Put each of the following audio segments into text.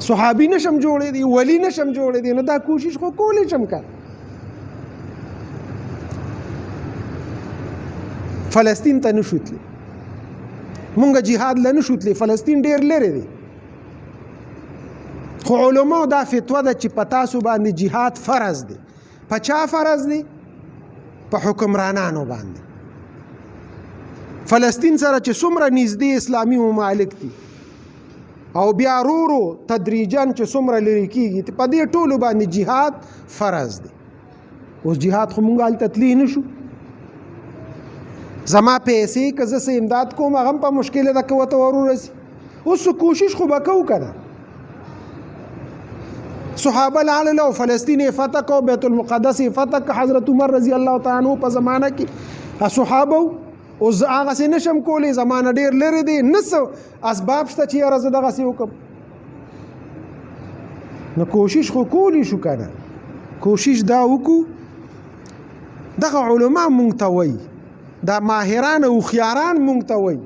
صحابي نشم جوړېدی ولی نشم جوړېدی نو دا کوشش خو کولی شم که فلسطین ته نشو تللی مونږ جهاد له نشو تللی فلسطین ډېر لرې دی خو علماو دا فتوا ده چې په تاسو باندې جهاد فرض دی په چا فرض دی په حکمرانانو باندې فلسطین سره چې څومره نږدې اسلامي ممالک دي او بیا ورو تدریجاً چې څومره لرې کېږي په دې ټولو باندې جهاد فرض دی اوس جهاد خو مونږ هلته تللی نه شو زما پیسې که زه څه امداد کوم هغه هم په مشکله ده که ورته ورورسي اوس کوشش خو به کوو که نه صحابه لاړل او فلسطین یې فتح کړ بیت المقدس یې فتح کړ حضرت عمر رضی الله تعالی عنه په زمانه کې صحابه اوس هغسې نشم کولی زمانه ډېر لرې دی نه څه اسباب شته چې یاره زه دغسې وکړم نو کوشش خو کولی شو که نه کوشش دا وکړو دغه علما مونږ ته وایي دا ماهران او هوښیاران مونږ ته وایي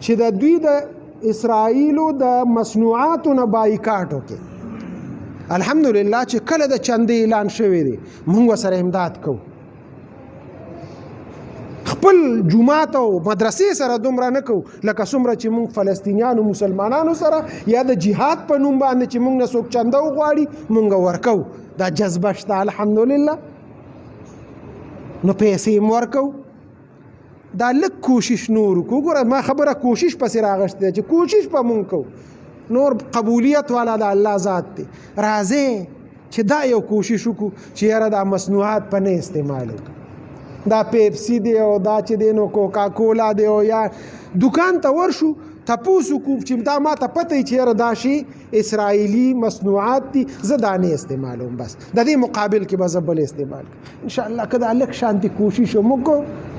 چې د دوی د اسرائیلو د مصنوعاتو نه بایکاټ وکړي الحمدلله چې کله د چندې اعلان شوی دی مونږ ورسره امداد کوو خپل جومات او مدرسې سره دومره نه کوو لکه څومره چې مونږ فلسطینیانو مسلمانانو سره یا د جهاد په نوم باندې چې مونږ نه څوک چنده وغواړي مونږ ورکوو دا جذبه شته الحمدلله نو پیسې هم ورکوو دا لږ کوشش نور وکړو ګوره ما خبره کوشش پسې راغشتې ده چې کوشش به مونږ کوو نور قبولیت والا د الله ذات دی راځئ چې دا یو کوشش وکړو چې یاره دا مصنوعات په نه استعمالو دا پیپسی دی او دا چې دی نو کوکا کولا دی او یا دکان ته ورشو تپوس وکړو چې دا ما ته پته چې یاره دا شی اسرائیلي مصنوعات دي زه دا نه استعمالوم بس د دې مقابل کې به زه بل استعمال انشاءالله که دا لږ شانتي کوشش وکړو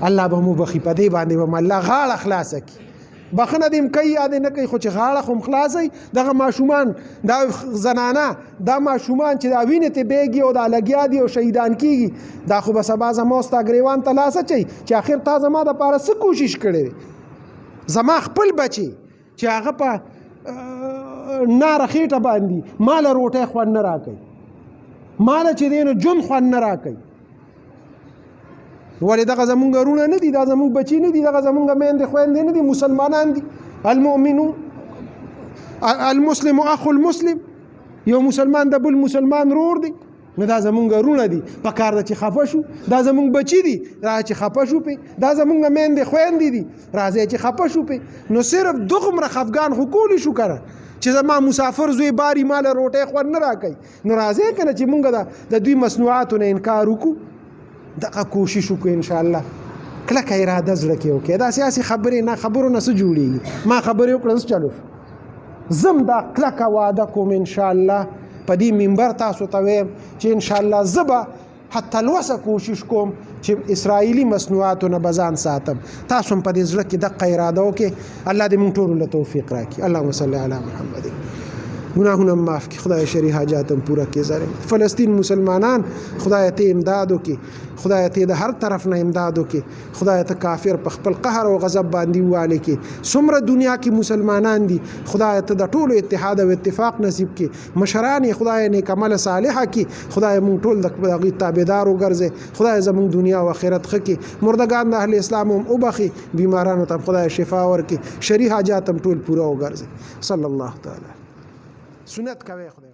الله به مو بخي په دې باندې به الله غاړه خلاصه کړي بخنه دې کوي یا دې نه کوي خو چې غاړه خو خلاصوي دغه ماشومان دا زنانه دا ماشومان چې دا وینې ته بیږي او دا لګیا دي او شهیدان کېږي دا خو به سبا زما ستا ګریوان ته لاس اچوي چې آخر تا زما دپاره څه کوشش کړی دی زما خپل بچي چې هغه په ناره خېټه باندې ماله روټۍ خوند نه راکوي ماله چې دی نو ژوند خوند نه راکوي ولې دغه زمونږ وروڼه نه دي دا زمونږ بچي نه دي دغه زمونږ میندې خویندې نه دي مسلمانان دي المسلم اخو المسلم یو مسلمان د بل مسلمان رور دی نو دا زمونږ وروڼه دي په کار ده چې خفه شو دا زمونږ بچي دي راځه چې خفه شو پې دا زمونږ میندې خویندې دي راځئ چې خفه شو پې نو صرف دغومره خفګان خو کولی شو که چې زما مسافر زوی باري ماله روټۍ خوند نه راکوي نو راځئ که نه چې مونږ د دوی مصنوعاتو نه انکار وکړو دغه کوشش وکړو انشاءالله کلکه اراده زړه کې وکړئ دا سیاسي خبرې نه خبرو نه څه جوړېږي ما خبرې وکړه څه چلو زم دا کلکه وعده کوم انشاءالله په دې منبر تاسو ته وایم چې انشاءالله زه به حتی الوسه کوشش کوم چې اسرائیلي مصنوعاتو نه به ځان ساتم تاسو هم په دې زړه کې دقه اراده وکړئ الله دې موږ ټولو له توفیق راکړي اللهم صل علی محمد گناهونه معاف کړي خدای شری حاجات هم پوره کړي ظالم فلسطین مسلمانان خدای ته امداد وکړي خدای ته د هر طرف نه امداد وکړي خدای ته کافر په خپل قهر او غضب باندې واله کې څومره دنیا کې مسلمانان دي خدای ته د ټولو اتحاد او اتفاق نصیب کړي مشران خدای نیک عمل صالحه کړي خدای مونږ ټول د تابعدار وګرځي خدای زموږ دنیا او آخرت ښه کړي مردگان د اهل اسلام هم وبخي بیمارانو ته خدای شفا ورکړي شری حاجات هم ټول پوره وګرځي صلی الله تعالی سنت کوي خدای